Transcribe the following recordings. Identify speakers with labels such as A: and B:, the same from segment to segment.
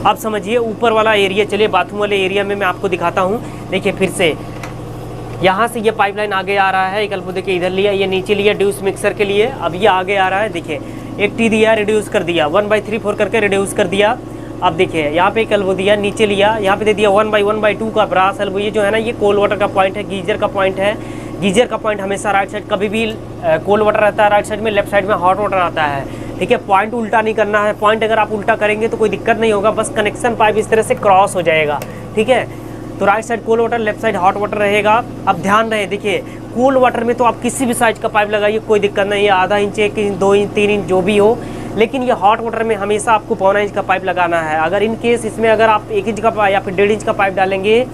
A: अब समझिए ऊपर वाला एरिया, चलिए बाथरूम वाले एरिया में मैं आपको दिखाता हूँ। देखिए फिर से यहाँ से ये पाइपलाइन आगे आ रहा है, एक एल्बो देखिए इधर लिया, ये नीचे लिया ड्यूस मिक्सर के लिए, अब ये आगे आ रहा है। देखिए एक टी दिया, रिड्यूस कर दिया, 1/3/4 करके रिड्यूस कर दिया। अब देखिए यहाँ पे एक एल्बो दिया, नीचे लिया, यहाँ पे दे दिया 1/1/2 का ब्रास एल्बो। ये जो है ना ये कोल्ड वाटर का पॉइंट है, गीजर का पॉइंट है। गीजर का पॉइंट हमेशा राइट साइड, कभी भी कोल्ड वाटर रहता है राइट साइड में, लेफ्ट साइड में हॉट वाटर आता है। ठीक है, पॉइंट उल्टा नहीं करना है। पॉइंट अगर आप उल्टा करेंगे तो कोई दिक्कत नहीं होगा, बस कनेक्शन पाइप इस तरह से क्रॉस हो जाएगा। ठीक है, तो right side cold water, left side hot water रहेगा। अब ध्यान रहे, देखिए कोल्ड वाटर में तो आप किसी भी साइज का पाइप लगाइए, कोई दिक्कत नहीं है, आधा इंच, 1 इंच, 2 इंच, 3 इंच जो भी हो। लेकिन ये हॉट वाटर में हमेशा आपको 1.25 इंच का पाइप लगाना है। अगर इन केस इसमें अगर आप 1 इंच का या फिर 1.5 इंच का पाइप डालेंगे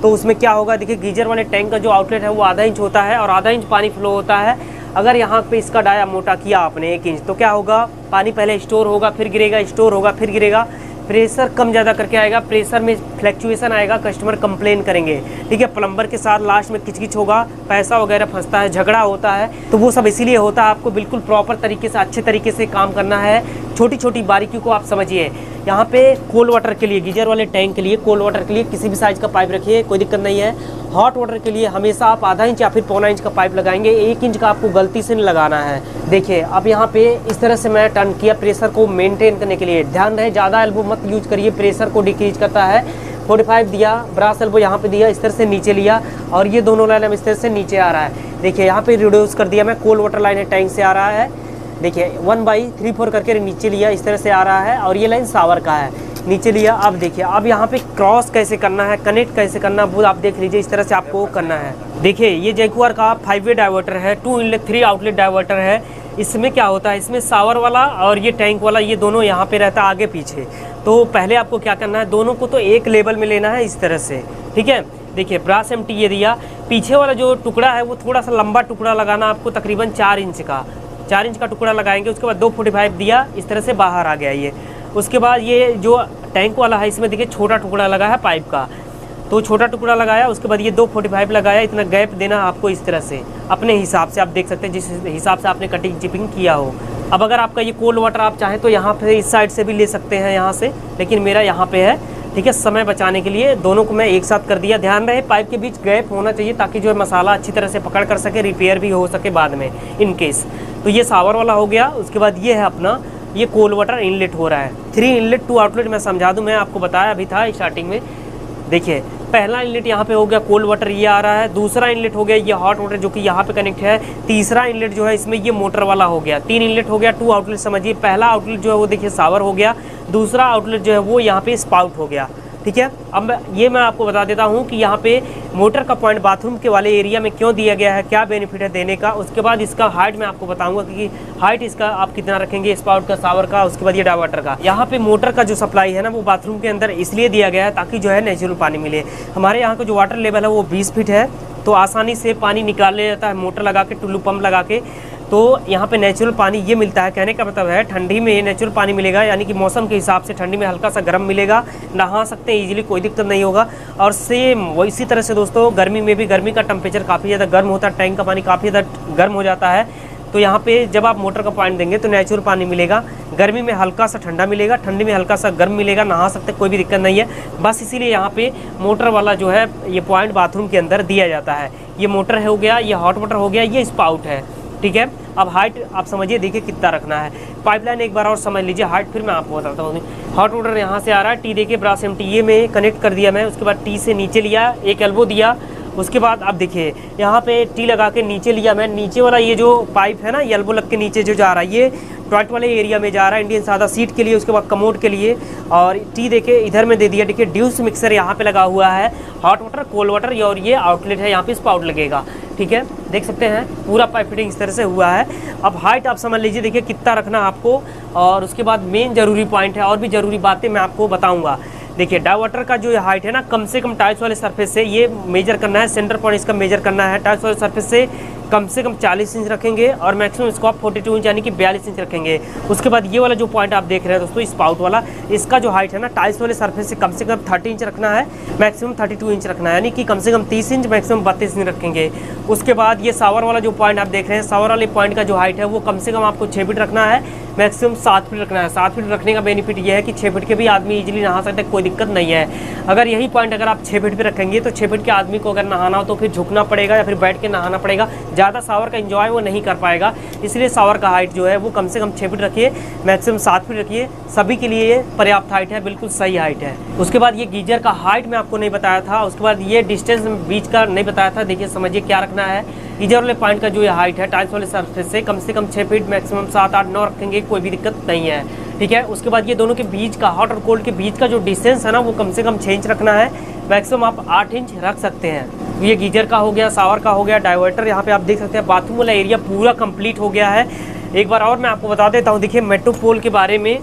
A: तो उसमें क्या होगा, देखिए गीजर वाले टैंक का जो आउटलेट है वो आधा इंच होता है और आधा इंच पानी फ्लो होता है। अगर यहाँ पे इसका डाया मोटा किया आपने 1 इंच, तो क्या होगा, पानी पहले स्टोर होगा, फिर गिरेगा, स्टोर होगा, फिर गिरेगा, प्रेशर कम ज़्यादा करके आएगा, प्रेशर में फ्लैक्चुएशन आएगा, कस्टमर कंप्लेन करेंगे। ठीक है, प्लम्बर के साथ लास्ट में किचकिच होगा, पैसा वगैरह फंसता है, झगड़ा होता है, तो वो सब इसीलिए होता है। आपको बिल्कुल प्रॉपर तरीके से, अच्छे तरीके से काम करना है। छोटी छोटी बारीकियों को आप समझिए। यहाँ पे कोल्ड वाटर के लिए, गीजर वाले टैंक के लिए, कोल्ड वाटर के लिए किसी भी साइज़ का पाइप रखिए, कोई दिक्कत नहीं है। हॉट वाटर के लिए हमेशा आप आधा इंच या फिर 1.25 इंच का पाइप लगाएंगे, 1 इंच का आपको गलती से नहीं लगाना है। देखिए अब यहाँ पे इस तरह से मैं टर्न किया प्रेशर को मेंटेन करने के लिए। ध्यान रहे ज़्यादा एल्बो मत यूज करिए, प्रेशर को डिक्रीज करता है। 45 दिया, ब्रास एल्बो यहाँ पे दिया, इस तरह से नीचे लिया और ये दोनों लाइन इस तरह से नीचे आ रहा है। देखिए यहाँ पे रिड्यूस कर दिया मैं, कोल्ड वाटर लाइन है टैंक से आ रहा है। देखिए 1/3/4 करके नीचे लिया, इस तरह से आ रहा है और ये लाइन शावर का है, नीचे लिया। अब देखिए अब यहाँ पे क्रॉस कैसे करना है, कनेक्ट कैसे करना है वो आप देख लीजिए, इस तरह से आपको करना है। देखिए ये जैक्वार का 5 वे डाइवर्टर है, 2 इनलेट 3 आउटलेट डाइवर्टर है। इसमें क्या होता है, इसमें शावर वाला और ये टैंक वाला, ये दोनों यहाँ पे रहता है आगे पीछे। तो पहले आपको क्या करना है, दोनों को तो एक लेवल में लेना है इस तरह से। ठीक है, देखिए ब्रास एम्प्टी ये दिया, पीछे वाला जो टुकड़ा है वो थोड़ा सा लंबा टुकड़ा लगाना आपको, तकरीबन 4 इंच का, 4 इंच का टुकड़ा लगाएंगे। उसके बाद 245 दिया, इस तरह से बाहर आ गया ये। उसके बाद ये जो टैंक वाला है इसमें देखिए छोटा टुकड़ा लगा है पाइप का, तो छोटा टुकड़ा लगाया। उसके बाद ये 245 लगाया, इतना गैप देना आपको इस तरह से अपने हिसाब से। आप देख सकते हैं जिस हिसाब से आपने कटिंग चिपिंग किया हो। अब अगर आपका ये कोल्ड वाटर आप चाहें तो यहाँ पे इस साइड से भी ले सकते हैं यहाँ से, लेकिन मेरा यहाँ पे है। ठीक है, समय बचाने के लिए दोनों को मैं एक साथ कर दिया। ध्यान रहे पाइप के बीच गैप होना चाहिए ताकि जो है मसाला अच्छी तरह से पकड़ कर सके, रिपेयर भी हो सके बाद में इन केस। तो ये शावर वाला हो गया। उसके बाद ये है अपना, ये कोल्ड वाटर इनलेट हो रहा है, 3 इनलेट 2 आउटलेट। मैं समझा दूं, मैं आपको बताया अभी था स्टार्टिंग में। देखिए पहला इनलेट यहाँ पे हो गया कोल्ड वाटर, ये आ रहा है। दूसरा इनलेट हो गया ये हॉट वाटर जो कि यहाँ पे कनेक्ट है। तीसरा इनलेट जो है इसमें ये मोटर वाला हो गया। 3 इनलेट हो गया, 2 आउटलेट समझिए। पहला आउटलेट जो है वो देखिए शावर हो गया, दूसरा आउटलेट जो है वो यहाँ पे स्पाउट हो गया। ठीक है, अब मैं आपको बता देता हूँ कि यहाँ पे मोटर का पॉइंट बाथरूम के वाले एरिया में क्यों दिया गया है, क्या बेनिफिट है देने का। उसके बाद इसका हाइट मैं आपको बताऊंगा कि हाइट इसका आप कितना रखेंगे, स्पाउट का, शावर का, उसके बाद ये डाइवर्टर का। यहाँ पे मोटर का जो सप्लाई है ना वो बाथरूम के अंदर इसलिए दिया गया है ताकि जो है नेचुरल पानी मिले। हमारे यहाँ का जो वाटर लेवल है वो 20 फीट है, तो आसानी से पानी निकाल लिया जाता है मोटर लगा के, टुल्लू पंप लगा के। तो यहाँ पे नेचुरल पानी ये मिलता है। कहने का मतलब है ठंडी में नेचुरल पानी मिलेगा, यानी कि मौसम के हिसाब से ठंडी में हल्का सा गर्म मिलेगा, नहा सकते हैं इजीली, कोई दिक्कत नहीं होगा। और सेम वो इसी तरह से दोस्तों गर्मी में भी, गर्मी का टेम्परेचर काफ़ी ज़्यादा गर्म होता है, टैंक का पानी काफ़ी ज़्यादा गर्म हो जाता है। तो यहाँ पे जब आप मोटर का पॉइंट देंगे तो नेचुरल पानी मिलेगा, गर्मी में हल्का सा ठंडा मिलेगा, ठंडी में हल्का सा गर्म मिलेगा, नहा सकते कोई भी दिक्कत नहीं है। बस इसीलिए यहाँ पे मोटर वाला जो है ये पॉइंट बाथरूम के अंदर दिया जाता है। ये मोटर हो गया, ये हॉट वाटर हो गया, ये स्पाउट है। ठीक है, अब हाइट आप समझिए, देखिए कितना रखना है। पाइपलाइन एक बार और समझ लीजिए, हाइट फिर मैं आपको बताता हूँ। हॉट वाटर यहाँ से आ रहा है, टी देखिए ब्रास एम्प्टी ये में कनेक्ट कर दिया मैं। उसके बाद टी से नीचे लिया, एक एल्बो दिया। उसके बाद अब देखिए यहाँ पे टी लगा के नीचे लिया मैं। नीचे वाला ये जो पाइप है ना, ये एल्बो लग के नीचे जो जा रहा है, ये टॉयलेट वाले एरिया में जा रहा है, इंडियन सादा सीट के लिए, उसके बाद कमोड के लिए। और टी देखे इधर में दे दिया। देखिए ड्यूस मिक्सर यहाँ पे लगा हुआ है, हॉट वाटर, कोल्ड वाटर, और ये आउटलेट है, यहाँ पे स्पाउट लगेगा। ठीक है, देख सकते हैं पूरा पाइप फिटिंग इस तरह से हुआ है। अब हाइट आप समझ लीजिए, देखिए कितना रखना आपको। और उसके बाद मेन जरूरी पॉइंट है, और भी जरूरी बातें मैं आपको बताऊंगा। देखिए डाइवर्टर का जो हाइट है ना, कम से कम टाइल्स वाले सरफेस से ये मेजर करना है, सेंटर पॉइंट इसका मेजर करना है। टाइल्स वाले सरफेस से कम से कम 40 इंच रखेंगे और मैक्सिमम इसको आप 42 इंच यानी कि 42 इंच रखेंगे। उसके बाद ये वाला जो पॉइंट आप देख रहे हैं दोस्तों, स्पाउट वाला, इसका जो हाइट है ना टाइल्स वाले सरफेस से कम 30 इंच रखना है, मैक्सिमम 32 इंच रखना है, यानी कि कम से कम 30 इंच मैक्सिमम 32 इंच रखेंगे। उसके बाद ये शावर वाला जो पॉइंट आप देख रहे हैं, शावर वाले पॉइंट का जो हाइट है वो कम से कम आपको 6 फीट रखना है, मैक्सिमम 7 फीट रखना है। 7 फीट रखने का बेनिफिट ये है कि 6 फीट के भी आदमी इजीली नहा सकते हैं, कोई दिक्कत नहीं है। अगर यही पॉइंट अगर आप 6 फीट पे रखेंगे तो 6 फीट के आदमी को अगर नहाना हो तो फिर झुकना पड़ेगा या फिर बैठ के नहाना पड़ेगा, ज़्यादा शावर का एंजॉय वो नहीं कर पाएगा। इसलिए शावर का हाइट जो है वो कम से कम 6 फीट रखिए, मैक्सिमम 7 फीट रखिए, सभी के लिए ये पर्याप्त हाइट है, बिल्कुल सही हाइट है। उसके बाद ये गीजर का हाइट मैं आपको नहीं बताया था, उसके बाद ये डिस्टेंस बीच का नहीं बताया था। देखिए समझिए क्या रखना है। गीजर वाले पॉइंट का जो ये हाइट है टाइल्स वाले सरफेस से कम 6 फीट, मैक्सिमम 7, 8, 9 रखेंगे, कोई भी दिक्कत नहीं है, ठीक है। उसके बाद ये दोनों के बीच का, हॉट और कोल्ड के बीच का जो डिस्टेंस है ना वो कम से कम 6 इंच रखना है, मैक्सिमम आप 8 इंच रख सकते हैं। ये गीजर का हो गया, शावर का हो गया, डाइवर्टर यहाँ पे आप देख सकते हैं, बाथरूम वाला एरिया पूरा कंप्लीट हो गया है। एक बार और मैं आपको बता देता हूँ, देखिए मेट्रोपोल के बारे में।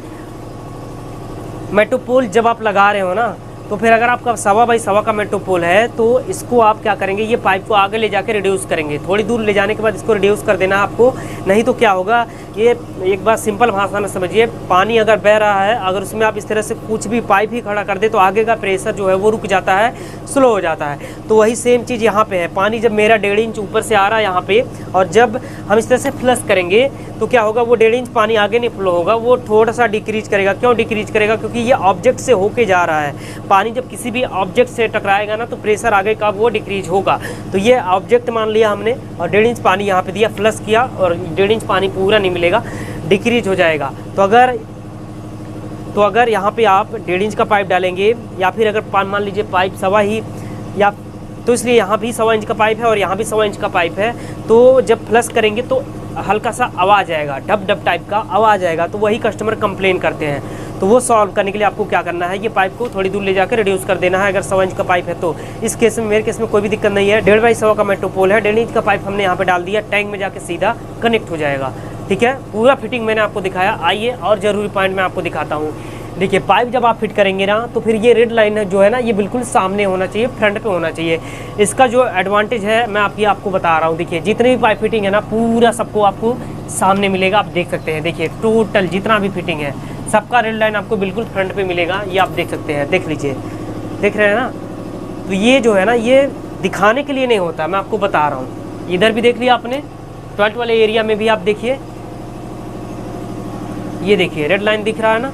A: मेट्रोपोल जब आप लगा रहे हो ना तो फिर अगर आपका 1.25 बाई 1.25 का मेट्रोपोल है तो इसको आप क्या करेंगे, ये पाइप को आगे ले जाकर रिड्यूस करेंगे, थोड़ी दूर ले जाने के बाद इसको रिड्यूस कर देना है आपको। नहीं तो क्या होगा, ये एक बार सिंपल भाषा में समझिए, पानी अगर बह रहा है, अगर उसमें आप इस तरह से कुछ भी पाइप ही खड़ा कर दे तो आगे का प्रेशर जो है वो रुक जाता है, स्लो हो जाता है। तो वही सेम चीज़ यहाँ पे है। पानी जब मेरा 1.5 इंच ऊपर से आ रहा है यहाँ पे, और जब हम इस तरह से फ्लश करेंगे तो क्या होगा, वो 1.5 इंच पानी आगे नहीं फ्लो होगा, वो थोड़ा सा डिक्रीज करेगा। क्यों डिक्रीज करेगा? क्योंकि ये ऑब्जेक्ट से होके जा रहा है। पानी जब किसी भी ऑब्जेक्ट से टकराएगा ना तो प्रेशर आगे का वो डिक्रीज होगा। तो ये ऑब्जेक्ट मान लिया हमने और 1.5 इंच पानी यहाँ पे दिया, फ्लश किया और 1.5 इंच पानी पूरा नहीं मिलेगा, डिक्रीज हो जाएगा। तो अगर यहाँ पे आप 1.5 इंच का पाइप डालेंगे या फिर अगर मान लीजिए पाइप 1.25 ही, या तो इसलिए यहाँ भी 1.25 इंच का पाइप है और यहाँ भी 1.25 इंच का पाइप है, तो जब फ्लश करेंगे तो हल्का सा आवाज़ आएगा, डब डब टाइप का आवाज़ आएगा। तो वही कस्टमर कंप्लेन करते हैं। तो वो सॉल्व करने के लिए आपको क्या करना है, ये पाइप को थोड़ी दूर ले जाकर रिड्यूस कर देना है। अगर 1.25 इंच का पाइप है तो इस केस में, मेरे केस में कोई भी दिक्कत नहीं है। 1.5 बाई 1.25 का मेट्रोपोल है, 1.5 इंच का पाइप हमने यहाँ पे डाल दिया, टैंक में जाके सीधा कनेक्ट हो जाएगा, ठीक है। पूरा फिटिंग मैंने आपको दिखाया। आइए और ज़रूरी पॉइंट मैं आपको दिखाता हूँ। देखिए पाइप जब आप फिट करेंगे ना तो फिर ये रेड लाइन जो है ना ये बिल्कुल सामने होना चाहिए, फ्रंट पे होना चाहिए। इसका जो एडवांटेज है मैं आपको बता रहा हूँ। देखिए जितनी भी पाइप फिटिंग है ना पूरा सबको आपको सामने मिलेगा, आप देख सकते हैं। देखिए टोटल जितना भी फिटिंग है सबका रेड लाइन आपको बिल्कुल फ्रंट पे मिलेगा, ये आप देख सकते हैं। देख लीजिए, देख रहे हैं ना। तो ये जो है ना ये दिखाने के लिए नहीं होता, मैं आपको बता रहा हूँ। इधर भी देख लिया आपने, टॉयलेट वाले एरिया में भी आप देखिए, ये देखिए रेड लाइन दिख रहा है ना।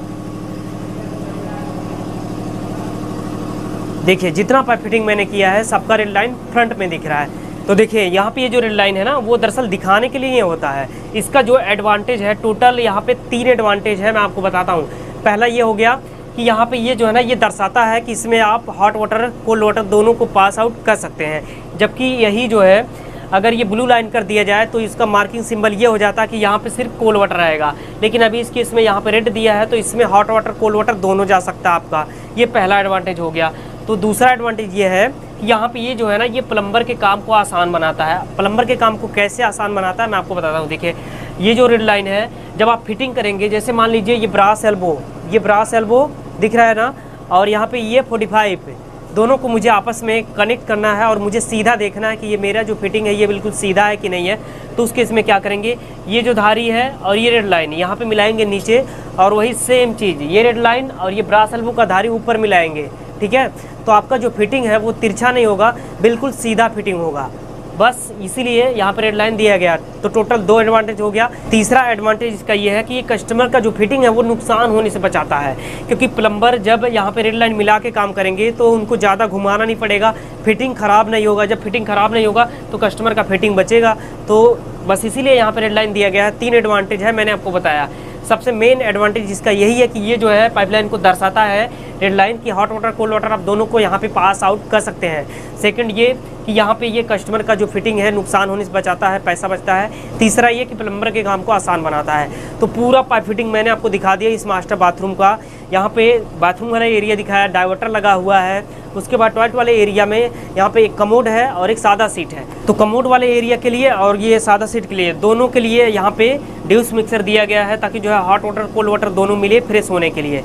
A: देखिए जितना पाइप फिटिंग मैंने किया है सबका रेड लाइन फ्रंट में दिख रहा है। तो देखिए यहाँ पे ये जो रेड लाइन है ना वो दरअसल दिखाने के लिए ये होता है। इसका जो एडवांटेज है, टोटल यहाँ पे 3 एडवांटेज है, मैं आपको बताता हूँ। पहला ये हो गया कि यहाँ पे ये जो है ना ये दर्शाता है कि इसमें आप हॉट वाटर कोल्ड वाटर दोनों को पास आउट कर सकते हैं। जबकि यही जो है अगर ये ब्लू लाइन कर दिया जाए तो इसका मार्किंग सिंबल ये हो जाता है कि यहाँ पे सिर्फ कोल्ड वाटर आएगा। लेकिन अभी इसके इसमें यहाँ पे रेड दिया है तो इसमें हॉट वाटर कोल्ड वाटर दोनों जा सकता है आपका। ये पहला एडवांटेज हो गया। तो दूसरा एडवांटेज ये है कि यहाँ पे ये जो है ना ये प्लम्बर के काम को आसान बनाता है। प्लम्बर के काम को कैसे आसान बनाता है मैं आपको बताता हूँ। देखिए ये जो रेड लाइन है जब आप फिटिंग करेंगे, जैसे मान लीजिए ये ब्रास एल्बो दिख रहा है ना, और यहाँ पे ये 45, दोनों को मुझे आपस में कनेक्ट करना है और मुझे सीधा देखना है कि ये मेरा जो फिटिंग है ये बिल्कुल सीधा है कि नहीं है। तो उसके इसमें क्या करेंगे, ये जो धारी है और ये रेड लाइन यहाँ पे मिलाएंगे नीचे, और वही सेम चीज़ ये रेड लाइन और ये ब्रास एल्बो का धारी ऊपर मिलाएंगे, ठीक है। तो आपका जो फिटिंग है वो तिरछा नहीं होगा, बिल्कुल सीधा फिटिंग होगा। बस इसीलिए यहाँ पर रेड लाइन दिया गया। तो टोटल 2 एडवांटेज हो गया। तीसरा एडवांटेज इसका ये है कि ये कस्टमर का जो फिटिंग है वो नुकसान होने से बचाता है, क्योंकि प्लम्बर जब यहाँ पे रेड लाइन मिला के काम करेंगे तो उनको ज़्यादा घुमाना नहीं पड़ेगा, फिटिंग ख़राब नहीं होगा। जब फिटिंग ख़राब नहीं होगा तो कस्टमर का फिटिंग बचेगा। तो बस इसीलिए यहाँ पर रेड लाइन दिया गया है। 3 एडवांटेज है मैंने आपको बताया। सबसे मेन एडवांटेज इसका यही है कि ये जो है पाइपलाइन को दर्शाता है रेड लाइन की हॉट वाटर कोल्ड वाटर आप दोनों को यहाँ पे पास आउट कर सकते हैं। सेकंड ये कि यहाँ पे ये कस्टमर का जो फिटिंग है नुकसान होने से बचाता है, पैसा बचता है। तीसरा ये कि प्लम्बर के काम को आसान बनाता है। तो पूरा पाइप फिटिंग मैंने आपको दिखा दिया इस मास्टर बाथरूम का। यहाँ पे बाथरूम वाला एरिया दिखाया, डाइवर्टर लगा हुआ है। उसके बाद टॉयलेट वाले एरिया में यहाँ पे एक कमोड है और एक सादा सीट है। तो कमोड वाले एरिया के लिए और ये सादा सीट के लिए, दोनों के लिए यहाँ पे ड्यूस मिक्सर दिया गया है ताकि जो है हॉट वाटर कोल्ड वाटर दोनों मिले फ्रेश होने के लिए।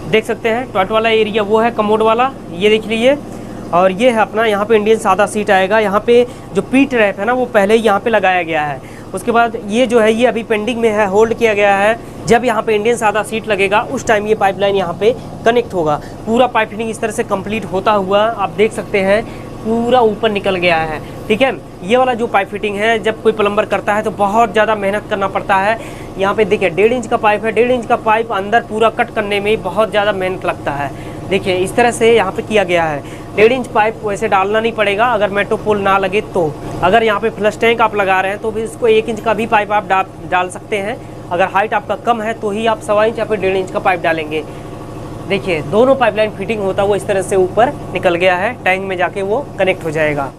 A: देख सकते हैं टॉयलेट वाला एरिया वो है कमोड वाला, ये देख लीजिए। और ये है अपना यहाँ पे इंडियन सादा सीट आएगा। यहाँ पे जो पी ट्रैप है ना वो पहले ही यहाँ पे लगाया गया है। उसके बाद ये जो है ये अभी पेंडिंग में है, होल्ड किया गया है। जब यहाँ पे इंडियन सादा सीट लगेगा उस टाइम ये पाइपलाइन यहाँ पे कनेक्ट होगा। पूरा पाइप फिटिंग इस तरह से कंप्लीट होता हुआ आप देख सकते हैं पूरा ऊपर निकल गया है। ठीक है, ये वाला जो पाइप फिटिंग है जब कोई प्लम्बर करता है तो बहुत ज़्यादा मेहनत करना पड़ता है। यहाँ पे देखिए 1.5 इंच का पाइप है, 1.5 इंच का पाइप अंदर पूरा कट करने में बहुत ज़्यादा मेहनत लगता है। देखिए इस तरह से यहाँ पे किया गया है। 1.5 इंच पाइप वैसे डालना नहीं पड़ेगा अगर मेट्रोपोल ना लगे तो। अगर यहाँ पे फ्लश टैंक आप लगा रहे हैं तो भी इसको 1 इंच का भी पाइप आप डाल सकते हैं। अगर हाइट आपका कम है तो ही आप 1.25 इंच या फिर 1.5 इंच का पाइप डालेंगे। देखिए दोनों पाइपलाइन फिटिंग होता हुआ इस तरह से ऊपर निकल गया है, टैंक में जाके वो कनेक्ट हो जाएगा।